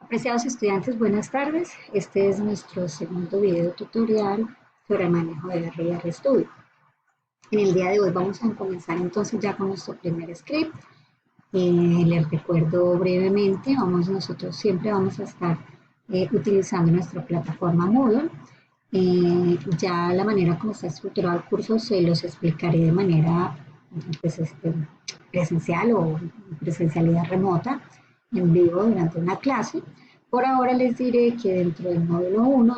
Apreciados estudiantes, buenas tardes. Este es nuestro segundo video tutorial sobre el manejo de R y RStudio. En el día de hoy vamos a comenzar entonces ya con nuestro primer script. Les recuerdo brevemente, nosotros siempre vamos a estar utilizando nuestra plataforma Moodle. Ya la manera como está estructurado el curso se los explicaré de manera pues, presencial o presencialidad remota, en vivo durante una clase. Por ahora les diré que dentro del módulo 1,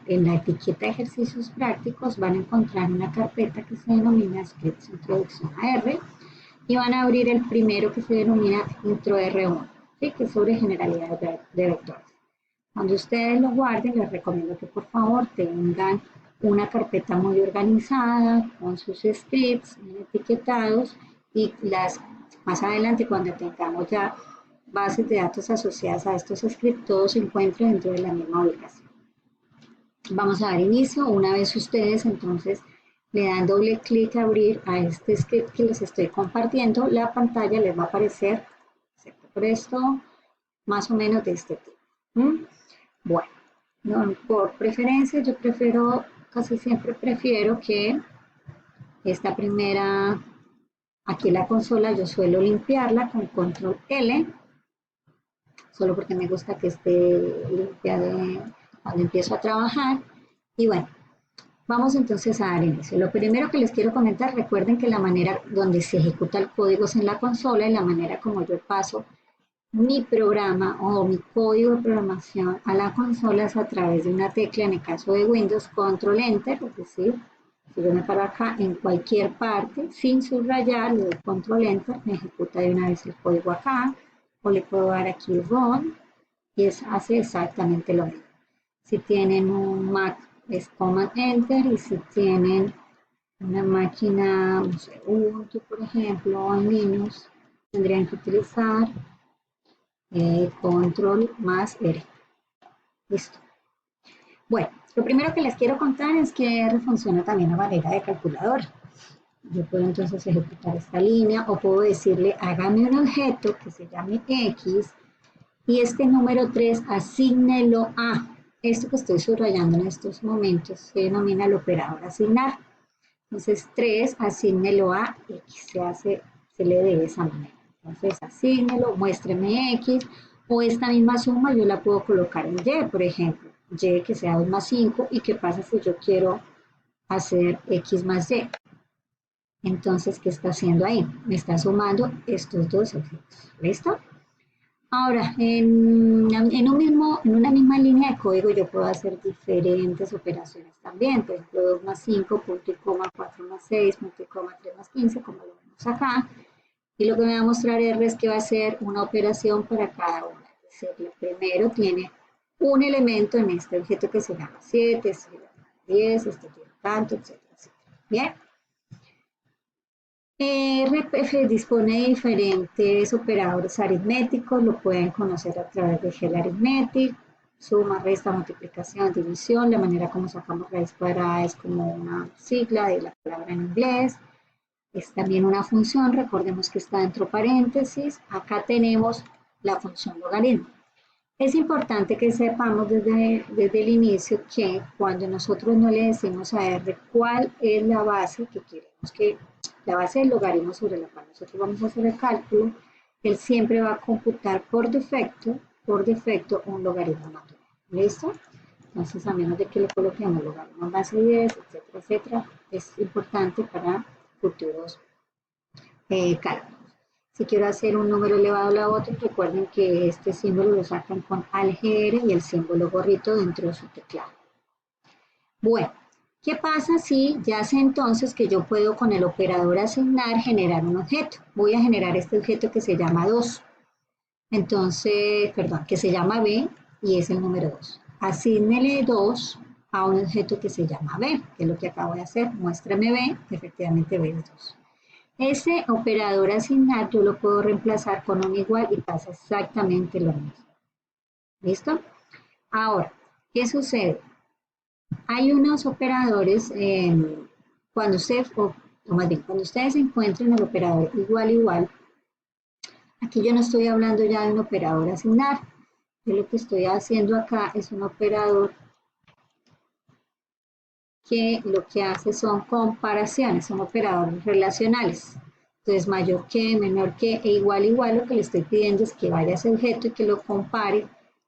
en la etiqueta de ejercicios prácticos, van a encontrar una carpeta que se denomina Scripts Introducción a R y van a abrir el primero que se denomina Intro R1, ¿sí? Que es sobre generalidades de vectores. Cuando ustedes lo guarden, les recomiendo que por favor tengan una carpeta muy organizada con sus scripts bien etiquetados y más adelante cuando tengamos ya bases de datos asociadas a estos scripts, todos se encuentran dentro de la misma ubicación. Vamos a dar inicio. Una vez ustedes entonces le dan doble clic a abrir a este script que les estoy compartiendo, la pantalla les va a aparecer, excepto por esto, más o menos de este tipo. Bueno, por preferencia yo casi siempre prefiero que esta primera, aquí la consola yo suelo limpiarla con control L, solo porque me gusta que esté limpia cuando empiezo a trabajar. Y bueno, vamos entonces a dar inicio. Lo primero que les quiero comentar, recuerden que la manera donde se ejecuta el código es en la consola y la manera como yo paso mi programa o mi código de programación a la consola es a través de una tecla, en el caso de Windows, Control Enter, es decir, si yo me paro acá en cualquier parte, sin subrayar, le doy Control Enter, me ejecuta de una vez el código acá, o le puedo dar aquí Run, y hace exactamente lo mismo. Si tienen un Mac, es Command Enter, y si tienen una máquina, no sé, Ubuntu, por ejemplo, o en Linux, tendrían que utilizar control más R. Listo. Bueno, lo primero que les quiero contar es que R funciona también a manera de calculador. Yo puedo entonces ejecutar esta línea o puedo decirle hágame un objeto que se llame X y este número 3 asígnelo a. Esto que estoy subrayando en estos momentos se denomina el operador asignar. Entonces 3 asígnelo a X, se lee de esa manera. Entonces asígnelo, muéstreme X, o esta misma suma yo la puedo colocar en Y, por ejemplo. Y que sea 2 más 5, ¿y qué pasa si yo quiero hacer X más Y? Entonces, ¿qué está haciendo ahí? Me está sumando estos dos objetos. ¿Listo? Ahora, en una misma línea de código yo puedo hacer diferentes operaciones también. Por ejemplo, 2 más 5, punto y coma, 4 más 6, punto y coma, 3 más 15, como lo vemos acá. Y lo que me va a mostrar R es que va a ser una operación para cada una. Es decir, el primero tiene un elemento en este objeto que se llama 7, este se llama 10, este tiene tanto, etcétera, etcétera. Bien. RPF dispone de diferentes operadores aritméticos, lo pueden conocer a través de Gel Arithmetic, suma, resta, multiplicación, división. La manera como sacamos raíz cuadrada es como una sigla de la palabra en inglés. Es también una función, recordemos que está dentro paréntesis. Acá tenemos la función logaritmo. Es importante que sepamos desde el inicio que cuando nosotros no le decimos a R cuál es la base que queremos la base del logaritmo sobre la cual nosotros vamos a hacer el cálculo, él siempre va a computar por defecto un logaritmo natural. ¿Listo? Entonces, a menos de que le coloquemos logaritmo base 10, etcétera, etcétera, es importante para futuros cálculos. Si quiero hacer un número elevado a la otra, recuerden que este símbolo lo sacan con algr y el símbolo gorrito dentro de su teclado. Bueno, ¿qué pasa si ya sé entonces que yo puedo con el operador asignar generar un objeto? Voy a generar este objeto que se llama 2. Entonces, perdón, que se llama B y es el número 2. Asígnele 2 a un objeto que se llama B, que es lo que acabo de hacer. Muéstrame B, efectivamente B es 2. Ese operador asignar yo lo puedo reemplazar con un igual y pasa exactamente lo mismo. ¿Listo? Ahora, ¿qué sucede? Hay unos operadores, cuando ustedes encuentren el operador igual, aquí yo no estoy hablando ya de un operador asignar, Yo lo que estoy haciendo acá es un operador que lo que hace son comparaciones, son operadores relacionales. Entonces, mayor que, menor que e igual, lo que le estoy pidiendo es que vaya a ese objeto y que lo compare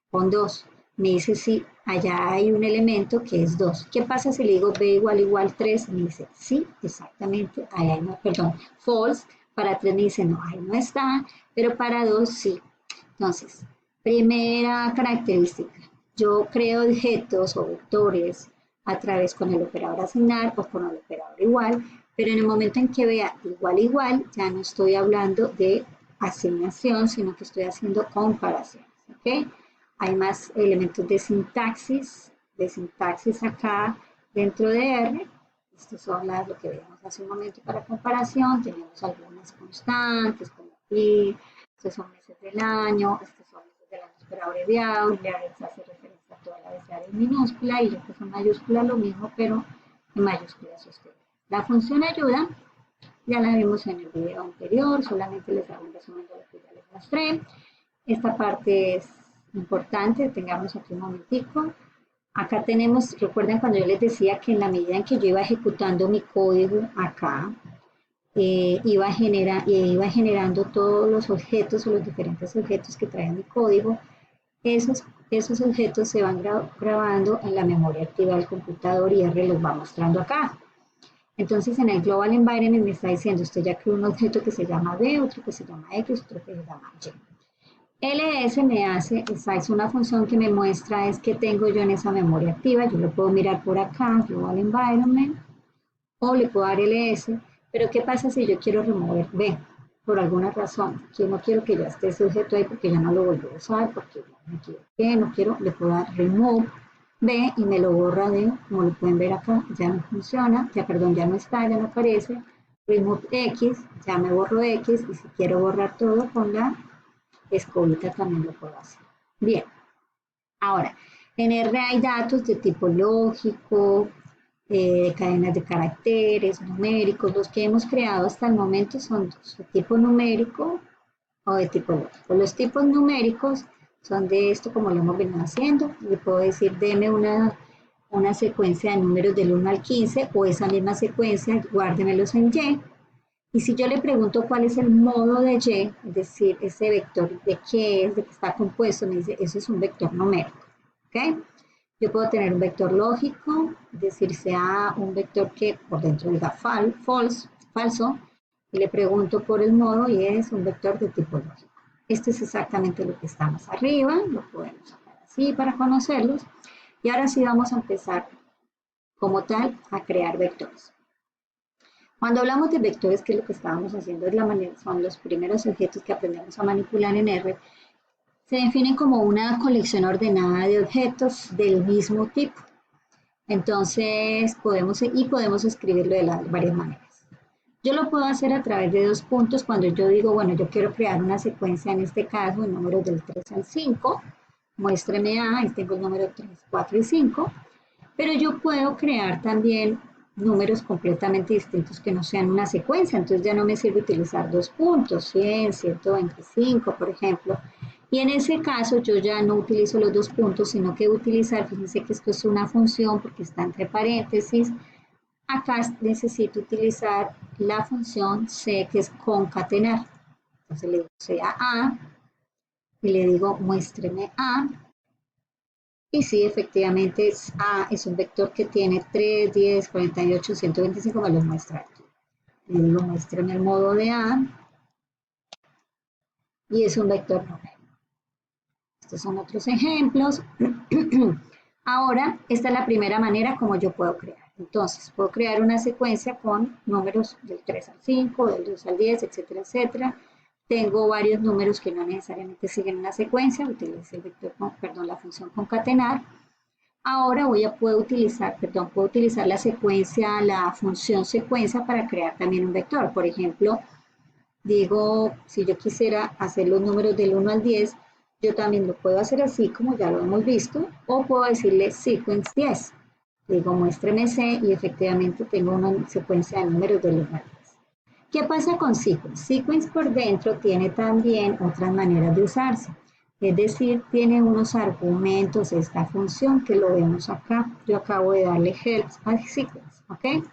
con 2. Me dice si allá hay un elemento que es 2. ¿Qué pasa si le digo b igual 3? Me dice sí, exactamente, ahí hay, no, perdón, false. Para 3 me dice no, ahí no está, pero para 2 sí. Entonces, primera característica, yo creo objetos o vectores a través con el operador asignar o con el operador igual, pero en el momento en que vea igual, ya no estoy hablando de asignación, sino que estoy haciendo comparaciones, ¿ok? Hay más elementos de sintaxis acá dentro de R. Estos son lo que veíamos hace un momento para comparación. Tenemos algunas constantes, como pi, estos son meses del año, estos son meses del año pero abreviado, y se hace referencia a toda la abecedario en minúscula, y lo que son mayúsculas lo mismo, pero en mayúsculas sostenidas. La función ayuda, ya la vimos en el video anterior, solamente les hago un resumen de lo que ya les mostré. Esta parte es importante, tengamos aquí un momentico. Acá tenemos, recuerden cuando yo les decía que en la medida en que yo iba ejecutando mi código acá, iba generando todos los objetos o los diferentes objetos que trae mi código. Esos objetos se van grabando en la memoria activa del computador y R los va mostrando acá. Entonces en el Global Environment me está diciendo, usted ya creó un objeto que se llama B, otro que se llama X, otro que se llama Y. LS me hace, esa es una función que me muestra es que tengo yo en esa memoria activa. Yo lo puedo mirar por acá, Global Environment, o le puedo dar LS, pero ¿qué pasa si yo quiero remover B? Por alguna razón, yo no quiero que ya esté ese objeto ahí porque ya no lo vuelvo a usar, porque me equivoqué, no quiero, le puedo dar remove B y me lo borra de, como lo pueden ver acá, ya no funciona, ya perdón, ya no está, ya no aparece, remove X, ya me borro X, y si quiero borrar todo con la escobita también lo puedo hacer. Bien, ahora, en R hay datos de tipo lógico, cadenas de caracteres, numéricos. Los que hemos creado hasta el momento son dos, de tipo numérico o de tipo lógico. Los tipos numéricos son de esto como lo hemos venido haciendo. Le puedo decir, deme una secuencia de números del 1 al 15 o esa misma secuencia, guárdemelos en Y. Y si yo le pregunto cuál es el modo de Y, es decir, ese vector de qué es, de qué está compuesto, me dice, eso es un vector numérico. ¿Ok? Yo puedo tener un vector lógico, es decir, sea un vector que por dentro diga falso, y le pregunto por el modo y es un vector de tipo lógico. Esto es exactamente lo que está más arriba, lo podemos sacar así para conocerlos. Y ahora sí vamos a empezar como tal a crear vectores. Cuando hablamos de vectores, que es lo que estábamos haciendo, es la manera, son los primeros objetos que aprendemos a manipular en R, se definen como una colección ordenada de objetos del mismo tipo. Entonces, podemos escribirlo de varias maneras. Yo lo puedo hacer a través de 2 puntos cuando yo digo, bueno, yo quiero crear una secuencia, en este caso, en números del 3 al 5. Muéstreme A, ahí tengo el número 3, 4 y 5. Pero yo puedo crear también números completamente distintos que no sean una secuencia. Entonces ya no me sirve utilizar 2 puntos, 100, 125, por ejemplo. Y en ese caso yo ya no utilizo los 2 puntos, sino que utilizar, fíjense que esto es una función porque está entre paréntesis. Acá necesito utilizar la función C, que es concatenar. Entonces le digo C a A y le digo muéstreme A. Y sí, efectivamente A es un vector que tiene 3, 10, 48, 125, me los muestra aquí. Le digo muéstreme el modo de A y es un vector numérico. Estos son otros ejemplos. Ahora, esta es la primera manera como yo puedo crear. Entonces, puedo crear una secuencia con números del 3 al 5, del 2 al 10, etcétera, etcétera. Tengo varios números que no necesariamente siguen una secuencia, utilizo el vector, la función concatenar. Ahora puedo utilizar la secuencia, la función secuencia para crear también un vector. Por ejemplo, digo, si yo quisiera hacer los números del 1 al 10, yo también lo puedo hacer así como ya lo hemos visto, o puedo decirle sequence 10. Digo, muéstreme C y efectivamente tengo una secuencia de números del 1 al 10. ¿Qué pasa con sequence? Sequence por dentro tiene también otras maneras de usarse. Es decir, tiene unos argumentos esta función que lo vemos acá. Yo acabo de darle help a sequence, ¿ok?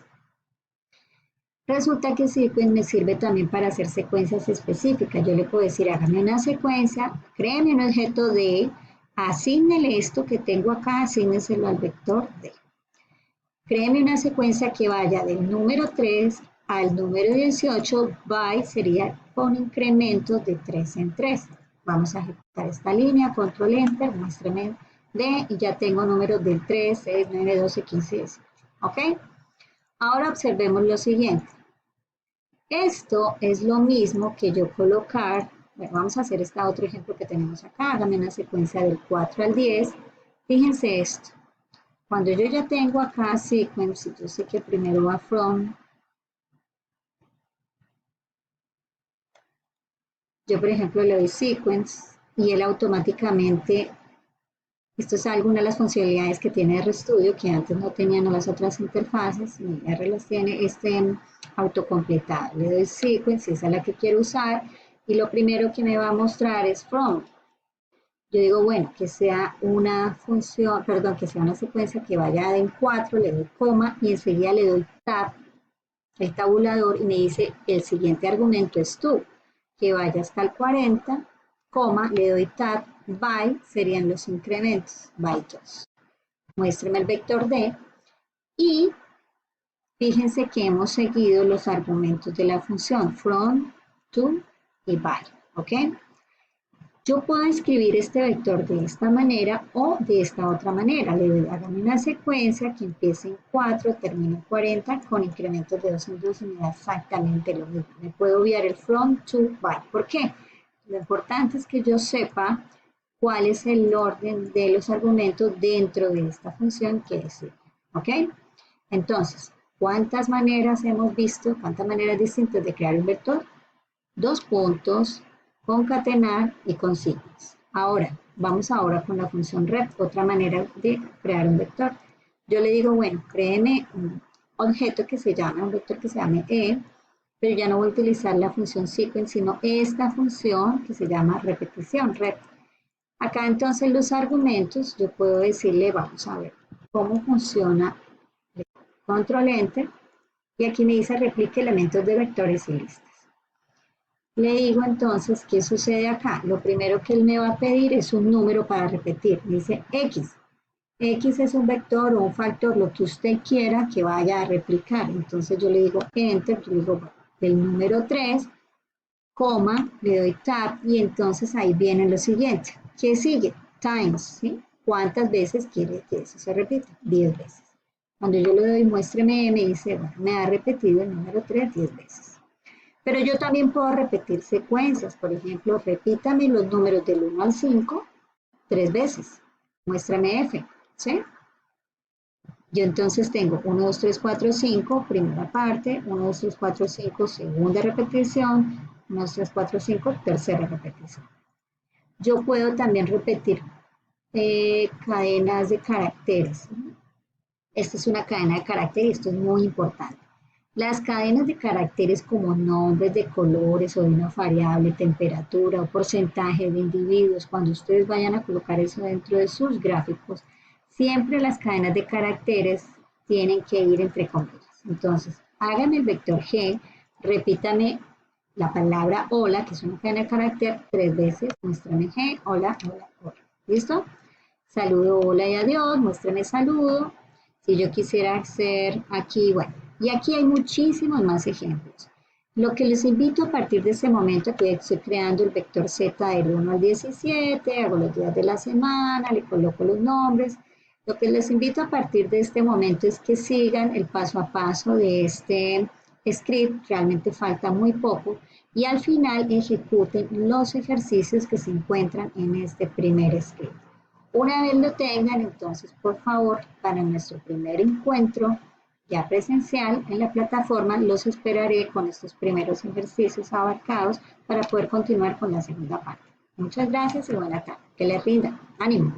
Resulta que sequence me sirve también para hacer secuencias específicas. Yo le puedo decir, hágame una secuencia, créeme un objeto de, asígnele esto que tengo acá, asígneselo al vector D. Créeme una secuencia que vaya del número 3 al número 18, by sería con incrementos de 3 en 3. Vamos a ejecutar esta línea, control enter, muéstrame D, y ya tengo números del 3, 6, 9, 12, 15, 18. ¿Ok? Ahora observemos lo siguiente. Esto es lo mismo que yo colocar, bueno, vamos a hacer este otro ejemplo que tenemos acá, hágame una secuencia del 4 al 10. Fíjense esto. Cuando yo ya tengo acá sequence, yo sé que primero va from, yo por ejemplo le doy sequence y él automáticamente, esto es alguna de las funcionalidades que tiene RStudio que antes no tenían las otras interfaces, y R las tiene autocompletado. Le doy sequence, esa es la que quiero usar, y lo primero que me va a mostrar es from. Yo digo, bueno, que sea una función, perdón, que sea una secuencia que vaya en 4, le doy coma y enseguida le doy tab, el tabulador, y me dice el siguiente argumento es tú, que vaya hasta el 40, coma, le doy tab, by, serían los incrementos, by 2. Muéstrame el vector D y fíjense que hemos seguido los argumentos de la función from, to y by, ¿ok? Yo puedo escribir este vector de esta manera o de esta otra manera. Le doy, hágame una secuencia que empiece en 4, termine en 40, con incrementos de 2 en 2 y me da exactamente lo mismo. Me puedo obviar el from, to, by. ¿Por qué? Lo importante es que yo sepa cuál es el orden de los argumentos dentro de esta función que es C. ¿Ok? Entonces, ¿cuántas maneras hemos visto? ¿Cuántas maneras distintas de crear un vector? 2 puntos, concatenar y consignas. Ahora, vamos ahora con la función rep, otra manera de crear un vector. Yo le digo, bueno, créeme un objeto que se llame, un vector que se llame E, pero ya no voy a utilizar la función sequence, sino esta función que se llama repetición, rep. Acá entonces los argumentos, yo puedo decirle, vamos a ver cómo funciona, control enter, y aquí me dice replique elementos de vectores y listas. Le digo entonces, ¿qué sucede acá? Lo primero que él me va a pedir es un número para repetir. Dice X. X es un vector o un factor, lo que usted quiera que vaya a replicar. Entonces yo le digo Enter, yo le digo del número 3, coma, le doy Tab y entonces ahí viene lo siguiente. ¿Qué sigue? Times, ¿sí? ¿Cuántas veces quiere que eso se repita? 10 veces. Cuando yo le doy muéstreme, me dice, bueno, me ha repetido el número 3 10 veces. Pero yo también puedo repetir secuencias. Por ejemplo, repítame los números del 1 al 5 3 veces. Muéstrame F, ¿sí? Yo entonces tengo 1, 2, 3, 4, 5, primera parte, 1, 2, 3, 4, 5, segunda repetición, 1, 2, 3, 4, 5, tercera repetición. Yo puedo también repetir cadenas de caracteres. Esta es una cadena de caracteres y esto es muy importante. Las cadenas de caracteres como nombres de colores o de una variable, temperatura o porcentaje de individuos, cuando ustedes vayan a colocar eso dentro de sus gráficos, siempre las cadenas de caracteres tienen que ir entre comillas. Entonces, háganme el vector G, repítame la palabra hola, que es una cadena de carácter, 3 veces, muéstrame G, hola, hola, hola. ¿Listo? Saludo, hola y adiós, muéstrame saludo. Si yo quisiera hacer aquí, bueno, y aquí hay muchísimos más ejemplos. Lo que les invito a partir de este momento, que estoy creando el vector Z del 1 al 17, hago los días de la semana, le coloco los nombres. Lo que les invito a partir de este momento es que sigan el paso a paso de este script, realmente falta muy poco, y al final ejecuten los ejercicios que se encuentran en este primer script. Una vez lo tengan, entonces, por favor, para nuestro primer encuentro ya presencial en la plataforma, los esperaré con estos primeros ejercicios abarcados para poder continuar con la segunda parte. Muchas gracias y buena tarde. Que les rinda. ¡Ánimo!